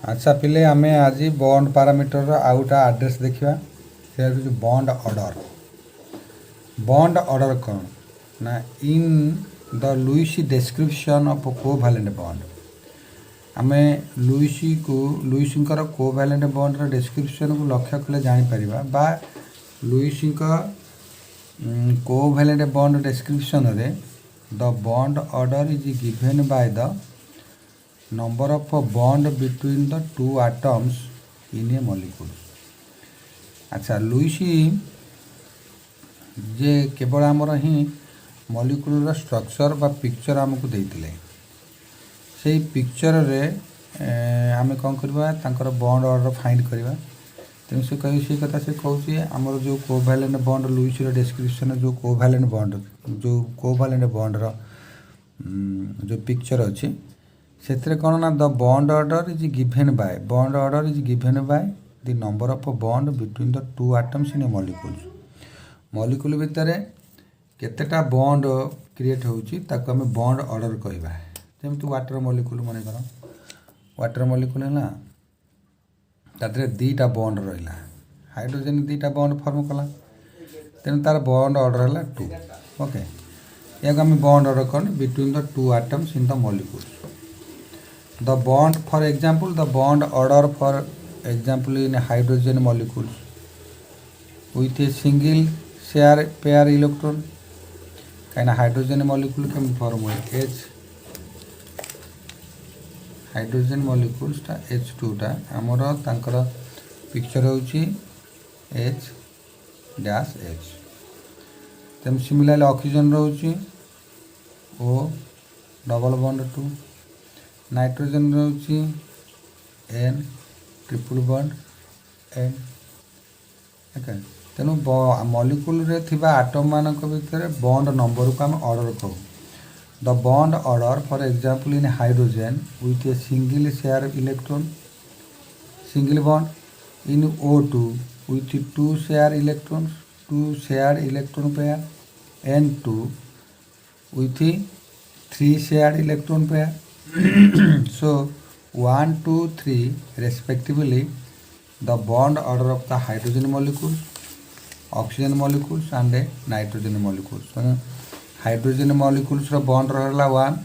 अच्छा पिले आम आज बॉन्ड पारामीटर आउ गोटे आड्रेस देखा से बॉन्ड ऑर्डर। बॉन्ड ऑर्डर कौन ना in the Lewis description of covalent bond आम लुईसर कोवैलेंट बॉन्डर डिस्क्रिप्शन को लक्ष्य कले जापर बा लुईस कोवैलेंट बॉन्ड डिस्क्रिप्शन रे the bond order is given by the number of bond between the two atoms in A molecule. अच्छा लुईस जे केवल आमर ही मॉलिक्यूल स्ट्रक्चर बा पिक्चर आमको देते से पिक्चर रे आम कौन करवा बॉन्ड ऑर्डर फाइंड करवा। तेणु से कह से कथा से कहे आमर जो कोवैलेंट बॉन्ड लुईस डिस्क्रिप्शन जो कोवैलेंट बॉन्डर जो पिक्चर अच्छी से कौन ना the bond order is given by the number of bond between the two atoms in A molecule भितर केतेटा बॉन्ड क्रिएट होची ताको हमें बॉन्ड ऑर्डर कहवा। जमी वाटर मॉलिक्यूल मन कर वाटर मॉलिक्यूल है तादरे दीटा बॉन्ड रहा हाइड्रोजन दीटा बॉन्ड फॉर्म कला तेणु तार बॉन्ड ऑर्डर है 2 ओके या आम बॉन्ड ऑर्डर कर between the two atoms in the molecule. The bond for example the bond order for example in hydrogen molecules with a single share pair electron kind hydrogen molecule can form H hydrogen molecules टा H2 टा आमर तांकर picture होची H dash H तेम similarly oxygen रोची O double bond 2 nitrogen रोची N triple bond N okay. तेणु molecule रे थिबा आटम मानक भितर बॉन्ड नंबर को आम ऑर्डर करूँ। The bond order for example in hydrogen with a single share electron single bond in O2 with to share electron pair N2 with 3 share electron pair so 1 2 3 respectively the bond order of the hydrogen molecules oxygen molecules and nitrogen molecules so hydrogen molecules ro bond रहला 1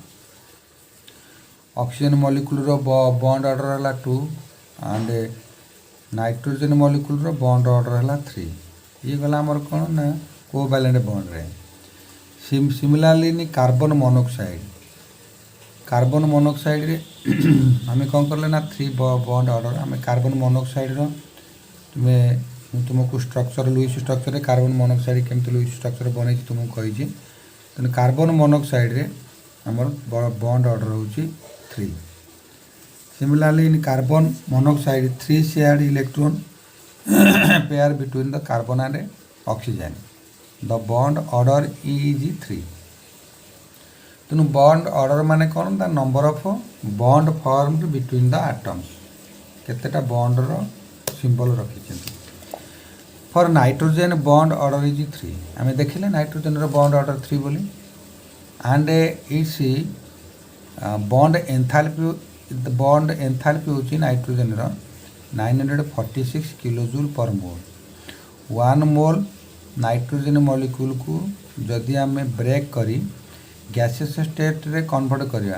oxygen molecule ro bond order रहला 2 and nitrogen molecule ro bond order रहला 3 ये गला हमर कोन ना covalent bond रे। Similarly in carbon monoxide रे आम कौन कले ना 3 बॉन्ड ऑर्डर आम कार्बन मोनोक्साइड तुम्हें तुमको स्ट्रक्चर लुईस स्ट्रक्चर रे कार्बन मोनोक्साइड केमती लुईस स्ट्रक्चर बन तुमको कही तेनाली कार्बन मोनोक्साइड रे आमर बॉन्ड ऑर्डर होची 3। Similarly in carbon monoxide 3 shared electron pair between the carbon and oxygen the bond order is 3। तेणु बॉन्ड ऑर्डर माने कौन the number of bond formed between the atoms केतेटा बॉन्ड रो symbol रखी। For nitrogen bond order is 3 आम देखिले nitrogen रो bond order 3 बोली एंड इट्स बॉन्ड एंथैल्पी होची नाइट्रोजन रो 946 kilojoule per mole 1 mole nitrogen molecule को जदि आम ब्रेक करी गैसेस स्टेट रे कन्वर्ट करवा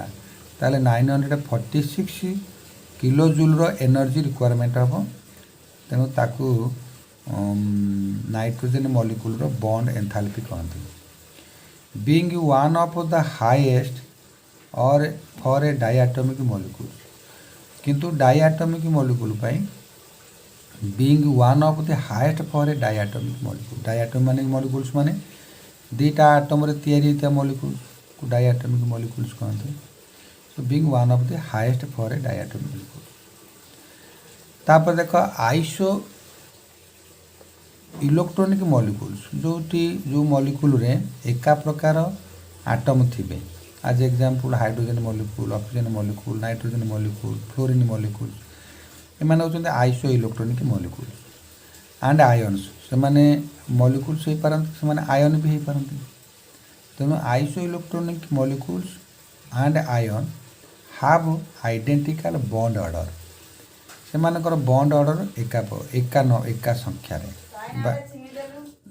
ताले 946 किलो जूल रो एनर्जी रिक्वायरमेंट हम तेणु ताकू नाइट्रोजन मॉलिक्यूल रो बॉन्ड एंथैल्पी कहते being one of the highest और फॉर ए डायटोमिक मॉलिक्यूल किंतु diatomic molecule being one of the highest for a diatomic molecule diatomic molecules माने दीटा atom रे तैयारी होता मॉलिक्यूल को डायटोमिक मॉलिक्यूल्स कहते so being one of the highest for a diatomic molecule. तापर देख isoelectronic molecules जो मॉलिक्यूल रे एका प्रकार आटम थिबे आज example hydrogen molecule oxygen molecule nitrogen molecule fluorine molecule एमाने होचंते isoelectronic molecules and ions से माने मॉलिक्यूल्स हो पारंती से माने आयन भी हो पारंती। तेणु isoelectronic molecules and ion have identical bond order ସେମାନଙ୍କର ବଣ୍ଡ ଅର୍ଡ଼ର ଏକା ସଂଖ୍ୟାରେ ବା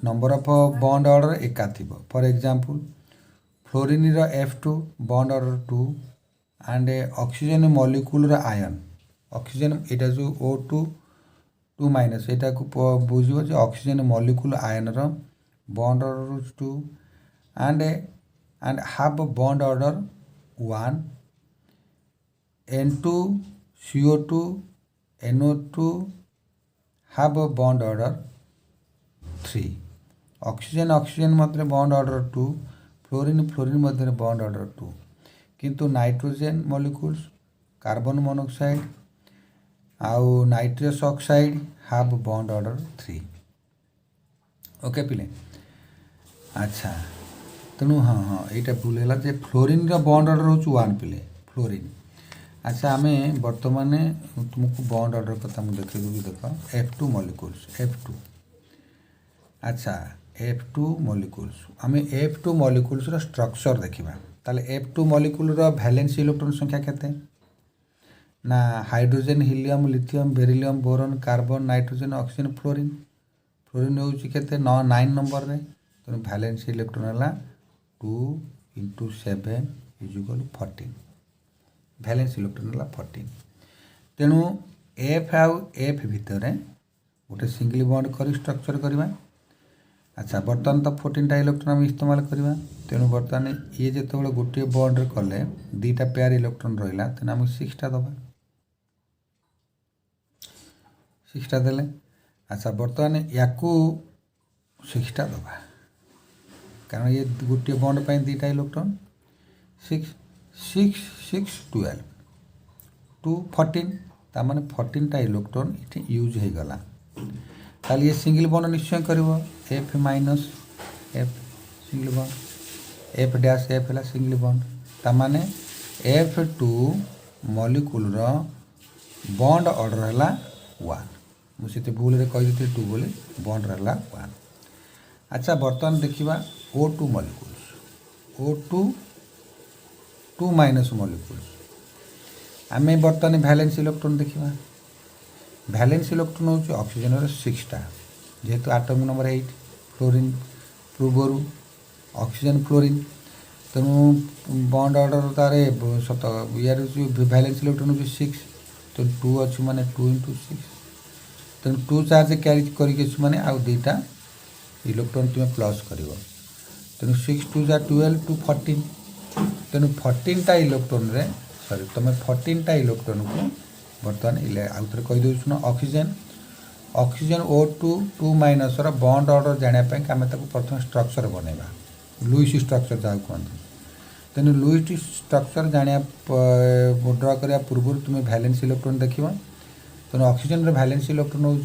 ନମ୍ବର ଅଫ୍ ବଣ୍ଡ ଅର୍ଡ଼ର ଏକା ଥିବ। ଫର୍ ଏକ୍ଜାମ୍ପଲ୍ ଫ୍ଲୋରିନ୍ର F2 bond order 2 and oxygen ମଲିକ୍ୟୁଲ୍ର ଆୟନ୍ ଅକ୍ସିଜେନ୍ ଏଇଟା ଯେଉଁ O2 2 ମାଇନସ୍ ଏଇଟାକୁ ବୁଝିବ ଯେ ଅକ୍ସିଜେନ୍ ମଲିକ୍ୟୁଲ୍ ଆୟନର bond order 2 and have bond order 1 N2 CO2 NO2 have bond order 3 oxygen Madhya bond order 2 fluorine Madhya bond order 2 किंतु nitrogen molecules carbon monoxide आउ nitrous oxide have bond order 3 okay पिले अच्छा तेणु हाँ यहाँ भूल है जे फ्लोरिन बॉन्ड ऑर्डर हूँ 1 पिले फ्लोरिन अच्छा आम बर्तमान तुमको बॉन्ड ऑर्डर कथा मुझे देखेदेवी देख F2 मॉलिक्यूल्स F2 अच्छा F2 मॉलिक्यूल्स आम F2 मॉलिक्यूल्स स्ट्रक्चर देखा ताले F2 मॉलिक्यूल वैलेंस इलेक्ट्रॉन संख्या केते ना hydrogen helium lithium beryllium boron carbon nitrogen oxygen fluorine हूँ केते 9 नंबर रे तेणु वैलेंस इलेक्ट्रॉन है 2 × 7 = 14 वैलेंस इलेक्ट्रॉन है 14 तेणु F आउ F भितर गोटे सिंगल बॉन्ड कर स्ट्रक्चर करवा अच्छा बर्तमान तो 14टा इलेक्ट्रॉन आम इस्तेमाल करवा तेणु बर्तमान ये जो गोटे बॉन्ड कले 2टा पेयर इलेक्ट्रॉन रहा तेणु आम 6टा दबा 6टा देले अच्छा बर्तमान या 6टा दबा कारण ये गोटे बॉन्ड पर 2टा इलेक्ट्रॉन 6 6 6 12 2 14 तार 14टा इलेक्ट्रॉन ये यूज हो गला ताल ये सिंगल बॉन्ड निश्चय कर F minus F single bond F dash F है सिंगल बॉन्ड तार F2 मॉलिक्यूल बॉन्ड ऑर्डर है 1 मुझे भूल कही 2 बोली बॉन्ड रहा 1 अच्छा बर्तमान देखा O2 molecules O2 2 minus molecules आम बर्तमान वैलेंस इलेक्ट्रॉन देखा वैलेंस इलेक्ट्रॉन हूँ ऑक्सीजन 6टा जेहेतु आटम नंबर 8 फ्लोरीन पूर्वर ऑक्सीजन फ्लोरीन तेणु बॉन्ड ऑर्डर तार सत यार वैलेंस इलेक्ट्रॉन हूँ 6 तो 2 अच्छी माने 2 × 6 तेणु 2 चार्ज क्यारी करके माने आउ 2टा इलेक्ट्रॉन तुम्हें प्लस कर तेणु 6 2 × 12 to 14 तेणु 14टा इलेक्ट्रॉन रे सॉरी तुम 14टा इलेक्ट्रॉन को बर्तमान आउ थे कहीदे सुन oxygen O2 2 minus bond order जानापी आम प्रथम स्ट्रक्चर बनवा लुईस स्ट्रक्चर जहाँ कहते तेणु लुईस स्ट्रक्चर जाना ड्र करने पूर्व तुम्हें वैलेंस इलेक्ट्रॉन देख तेणु ऑक्सीजन वैलेंस इलेक्ट्रॉन हूँ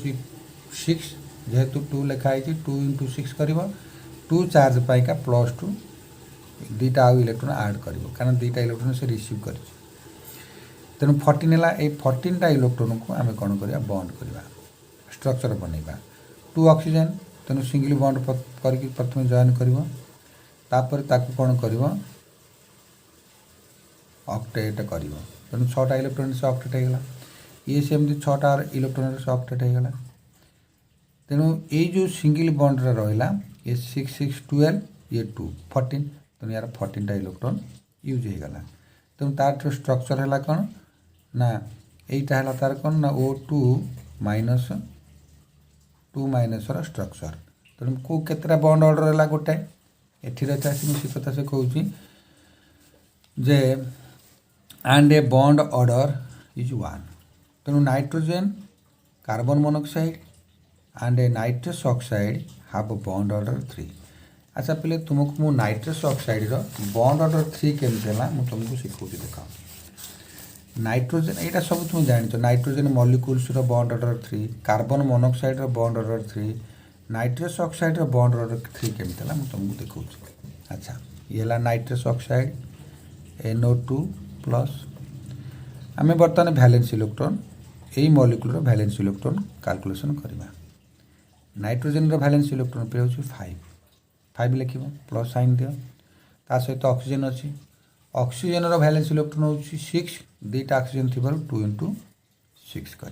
6 जेहेतु 2 लिखाई 2 × 6 कर 2 चार्ज पाइका +2 2टा आउ इलेक्ट्रॉन ऐड कर कारण 2टा इलेक्ट्रॉन से रिसीव कर तेणु 14 है ये 14टा इलेक्ट्रॉन को आम कौन करवा बॉन्ड करवा स्ट्रक्चर बनवा 2 ऑक्सीजन तेणु सिंगल बॉन्ड करके प्रथम जॉइन कर कौन कर ऑक्टेट कर तेणु 6टा इलेक्ट्रॉन से ऑक्टेट होगा ये सेमती 6टा इलेक्ट्रॉन से ऑक्टेट होगा तेणु ये जो सिंगल बॉन्ड रहा ये 6 6 12 ये 2 14 तेणु यार 14टा इलेक्ट्रॉन यूज होगा तेणु तार स्ट्रक्चर है कौन ना यहीटा है तार कौन ना O2 माइनस 2 माइनस स्ट्रक्चर तेणु को केतटा बॉन्ड ऑर्डर है गोटे एठी से कथा से कहूँ जे and a bond order is 1 तेणु nitrogen carbon monoxide and A nitrous oxide have bond order 3 अच्छा पे तुमको मु नाइट्रस ऑक्साइड बॉन्ड ऑर्डर 3 केमती है तुमको शिखा देख नाइट्रोजन यहाँ सब तुम जान nitrogen molecules bond order 3 carbon monoxide bond order 3 nitrous oxide bond order 3 केमती है तुमको देखा अच्छा ये नाइट्रस ऑक्साइड NO2 प्लस आम बर्तमान वैलेंस इलेक्ट्रॉन यही मॉलिक्यूल वैलेंस इलेक्ट्रॉन कैलकुलेशन करवा नाइट्रोजन वैलेंस इलेक्ट्रॉन पे हूँ 5 लिख प्लस साइन दियो ता सहित ऑक्सीजन अच्छी ऑक्सीजन वैलेंस इलेक्ट्रॉन हूँ 6 2टा ऑक्सीजन थी 2 × 6 कर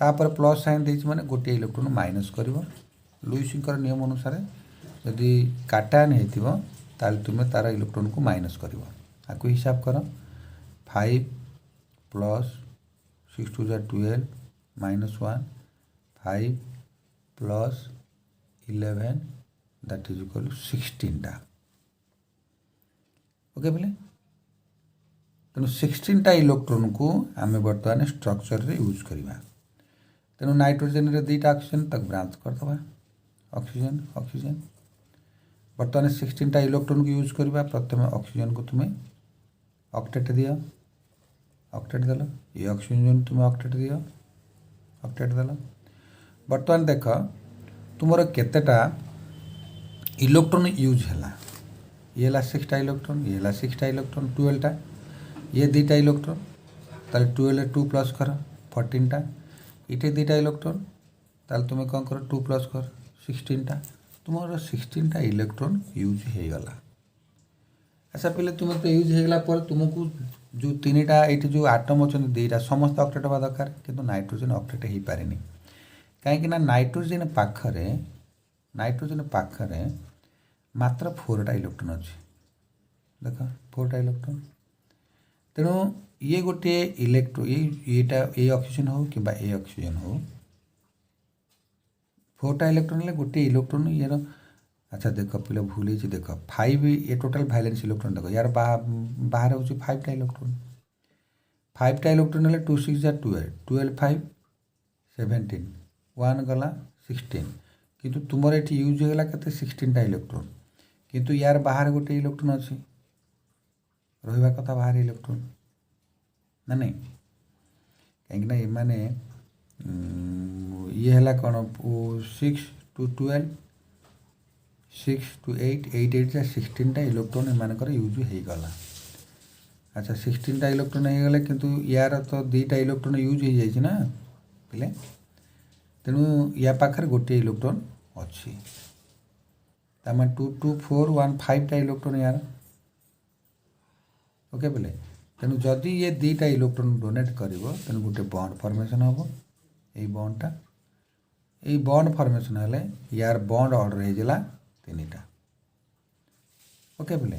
तापर प्लस साइन देछि माने गोटे इलेक्ट्रॉन माइनस करिवो लुईसर नियम अनुसार यदि काटायन हेतिबो ताल तुमे तार इलेक्ट्रॉन को माइनस करिवो आकु हिसाब कर 5 प्लस 6 टू जा 12 minus 1 5 plus 11 that is equal 16 टा ओके बोले तेणु 16 टा इलेक्ट्रॉन को आम बर्तमान स्ट्रक्चर रे यूज करवा तेणु नाइट्रोजेन रे दुईटा ऑक्सीजन तक ब्रांच करदे ऑक्सीजन ऑक्सीजन बर्तमान 16 टा इलेक्ट्रॉन को यूज करवा प्रथम ऑक्सीजन को तुम्हें ऑक्टेट दियो ऑक्टेट देल ये ऑक्सीजन तुम्हें ऑक्टेट दियो ऑक्टेट देल बर्तमान देख तुमर केतेटा इलेक्ट्रॉन यूज है ये 6 टा इलेक्ट्रॉन ये 6 टा इलेक्ट्रॉन 12 टा ये दुईटा इलेक्ट्रॉन ताले 12 2 प्लस कर 14 टा इटे दुईटा इलेक्ट्रॉन ताले तुम्हें कौन कर 2 प्लस कर 16 टा तुम्हारा 16 टा इलेक्ट्रॉन यूज हो गला अच्छा पहले तुम्हें तो यूज होगला पर तुमको जो 3टा ये जो आटम अच्छा दुईटा समस्त ऑक्टेट हवा दरकार किंतु नाइट्रोजन ऑक्टेट हो पारे कहीं नाइट्रोजन पाखरे मात्र 4टा इलेक्ट्रॉन अच्छे देख 4टा इलेक्ट्रॉन तेणु ये गोटे इलेक्ट्रो ये ऑक्सीजन हो कि ए ऑक्सीजन हो 4टा इलेक्ट्रॉन ले गोटे इलेक्ट्रॉन यार अच्छा देख पिला भूल देख 5 ये टोटल वैलेंस इलेक्ट्रॉन देख यार बाहर हो 5टा इलेक्ट्रॉन 5टा इलेक्ट्रॉन है 2 6 जा 12 12 5 17 1 गला 16 किंतु तुमर ये यूज होगा के 16टा इलेक्ट्रॉन किंतु यार बाहर गोटे इलेक्ट्रॉन अच्छी रहा कथा बाहर इलेक्ट्रॉन ना नहीं कहीं माने ये है कौन 6 टू 12 6 टू 8 8 8 जा 16टा इलेक्ट्रॉन एमानकर यूज हो गला अच्छा 16टा इलेक्ट्रॉन हो गले किंतु यार तो 2टा इलेक्ट्रॉन यूज हो जाए ना पे तेणु या पाखर गोटे इलेक्ट्रॉन अच्छी तमें 2 2 4 1 5टा इलेक्ट्रॉन यार ओके बोले तेणु जदि ये 2टा इलेक्ट्रॉन डोनेट कर तेणु गोटे बॉन्ड फॉर्मेशन हम यही बॉन्डटा यही बॉन्ड फॉर्मेशन हेले यार बॉन्ड ऑर्डर होगा 3टा ओके बोले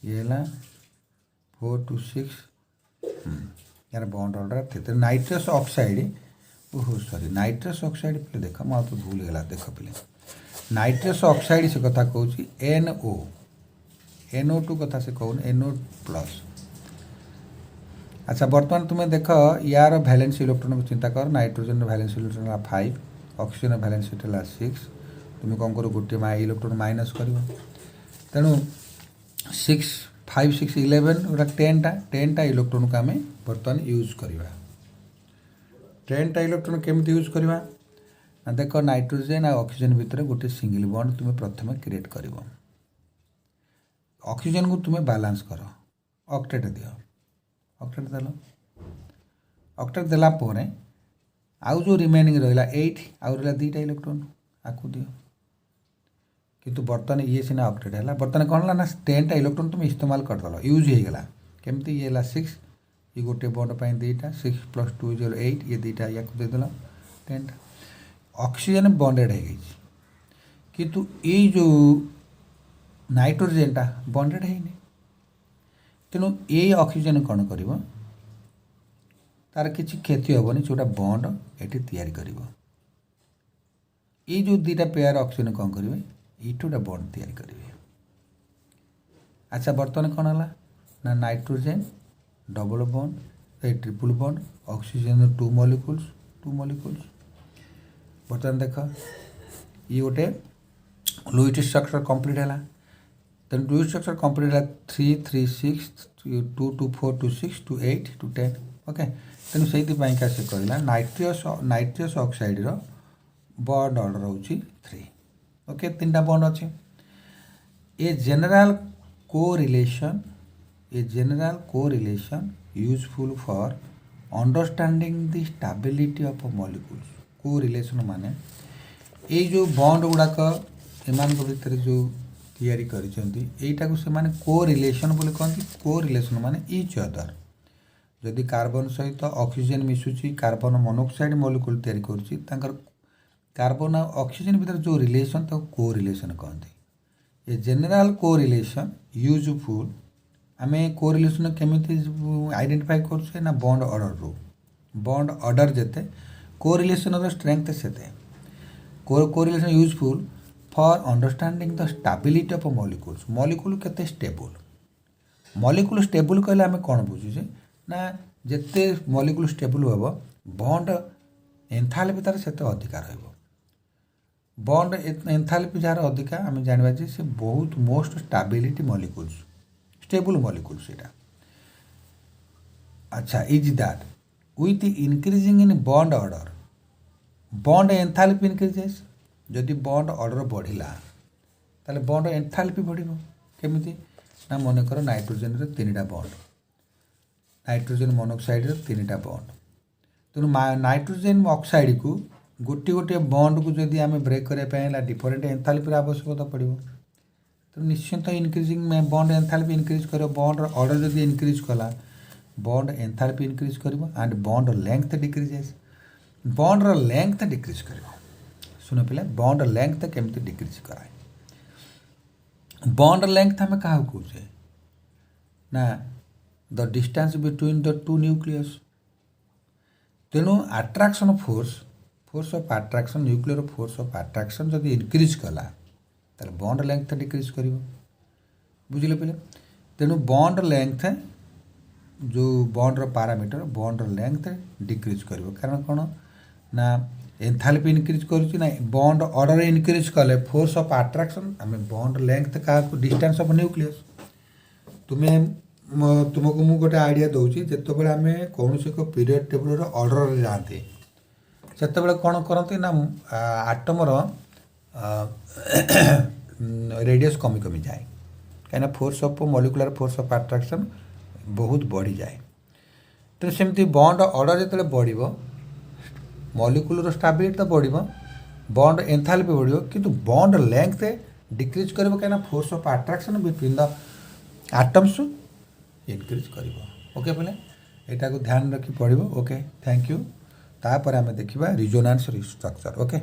ये है 4 to 6 यार बॉन्ड ऑर्डर थे नाइट्रस ऑक्साइड ओहो सॉरी नाइट्रस ऑक्साइड पे देख मुझे तो भूल गला देख पे नाइट्रस ऑक्साइड से कथा कहूँ NO2 कथा से कहून NO प्लस अच्छा बर्तमान तुम्हें देख यार वैलेंस इलेक्ट्रॉन को चिंता कर नाइट्रोजन वैलेंस इलेक्ट्रॉन है 5 ऑक्सीजन वैलेंस है 6 तुम्हें कौन कर गोटे इलेक्ट्रॉन माइनस कर तेणु 6 5 6 11 गोटा 10टा इलेक्ट्रॉन को आम बर्तमान यूज करवा 10टा इलेक्ट्रॉन केमती यूज करवा ना देख नाइट्रोजन और ऑक्सीजन भितर गोटे सिंगल बॉन्ड तुम्हें प्रथम क्रिएट कर ऑक्सीजन को तुम्हें बैलेंस कर ऑक्टेट दियो ऑक्टेट देल ऑक्टेट देला पोरे आउ जो रिमेनिंग रहा 8 आउ रहा 2टा इलेक्ट्रॉन आकु दियो किंतु बर्तमान ये सीना ऑक्टेट है बर्तमान कौन है ना 10टा इलेक्ट्रॉन तुम इस्तेमाल करदेल यूज होगला केमती ये 6 ये गोटे बॉन्ड पर 2टा 6 + 2 = 8 ये 2टा या देदेल 10टा ऑक्सीजन बॉन्डेड हो गई किंतु ये जो नाइट्रोजेनटा बॉन्डेड है तेणु ये ऑक्सीजन कौन कर तार किसी क्षति हेनी जोटा बॉन्ड ये कर ये जो 2टा पेयर ऑक्सीजन कौन करेंगे ये 2टा बॉन्ड तैयारी करेंगे अच्छा बर्तमान कौन है ना nitrogen double bond triple bond oxygen 2 molecules बर्तमान देख ये गोटे लुईस स्ट्रक्चर कंप्लीट है तेणु लुईस स्ट्रक्चर कंप्लीट है 3 3 6 2 2 4 2 6 2 8 2 10 ओके तेणु से कहला नाइट्रस ऑक्साइड रो बॉन्ड ऑर्डर हूँ 3 ओके 3टा बॉन्ड अच्छे a general correlation useful for understanding the stability of molecules correlation माने ये जो बॉन्ड गुड़ाक एमान भितर जो तैयारी करिसेंती एटा को से माने कोरिलेशन बोले कहती कोरिलेशन माने इच अदर जदि कार्बन सहित ऑक्सीजन मिसुची कार्बन मोनोक्साइड मॉलिक्यूल तैयारी करुची तांकर कार्बन और ऑक्सीजन भीतर जो रिलेशन तो को रिलेशन कहते ये जनरल को रिलेशन यूजफुल आम को रिलेशन केमिति आइडेंटिफाई करुचे ना बॉन्ड ऑर्डर रू बॉन्ड ऑर्डर जेते को रिलेशन स्ट्रेंथ सेते को relation useful for understanding the stability of molecules molecule केते स्टेबल मॉलिक्यूल स्टेबल कहले आम कौन बुझुचे ना जिते मॉलिक्यूल स्टेबल हम बॉन्ड एंथाल्पी तार सेते अधिका रहिबो बॉन्ड एंथाल्पी जार अधिका आम जानवा जे से बहुत most stability molecules stable molecules एटा अच्छा is that with increasing in bond order bond enthalpy increases जदि बॉन्ड ऑर्डर बढ़िला ताले बॉन्ड एंथाल्पी बढ़िबो केमिति ना मन कर नाइट्रोजन रे 3टा बॉन्ड नाइट्रोजन मोनोक्साइड रे 3टा बॉन्ड तेणु नाइट्रोजन ऑक्साइड को गोटे गोटे बॉन्ड को जदि आम ब्रेक करने डिफरेंट एंथाल्पी आवश्यकता पड़ो तो निश्चिंत इंक्रीजिंग में बॉन्ड एंथाल्पी इंक्रीज कर बॉन्ड ऑर्डर जदि इंक्रीज कला बॉन्ड एंथाल्पी इंक्रीज कर and bond length decreases bond length decrease कर सुन पे बॉन्ड लेंथ केमती डिक्रीज कराए बॉन्ड लेंथ आम क्या कहे ना the distance between the two nucleus तेणु attraction force of attraction nuclear force of attraction जब इनक्रीज कला तार बॉन्ड लेंथ डिक्रीज कर बुझे पे तेणु बॉन्ड लेंथ जो बॉन्डर पारामीटर बॉन्ड लेंथ डिक्रीज कर कारण कौन ना एंथाल्पी इनक्रीज करुच्ची ना बॉन्ड ऑर्डर इनक्रीज कले फोर्स ऑफ अट्राक्शन आम बॉन्ड लेंथ क्या डिस्टेंस ऑफ न्यूक्लियस तुम्हें तुमको मुझे गोटे आइडिया दूसरी जिते आम कौन से एक पीरियड टेबल ऑर्डर जाते से कौन करते ना आटमर रेडियस कमी कमी जाए कहीं force of molecular force of attraction बहुत बढ़ी जाए तो सेमती बॉन्ड ऑर्डर जो बढ़ मॉलिक्यूलर स्टेबिलिटी तो बढ़ बॉन्ड एंथाल्पी बढ़ किंतु बॉन्ड लेंथ डिक्रीज कर कहीं force of attraction between the atoms increase कर ओके बोले यहाँ को ध्यान रखी पड़ो ओके थैंक यू तापर आम देखा रिजोनेंस स्ट्रक्चर ओके।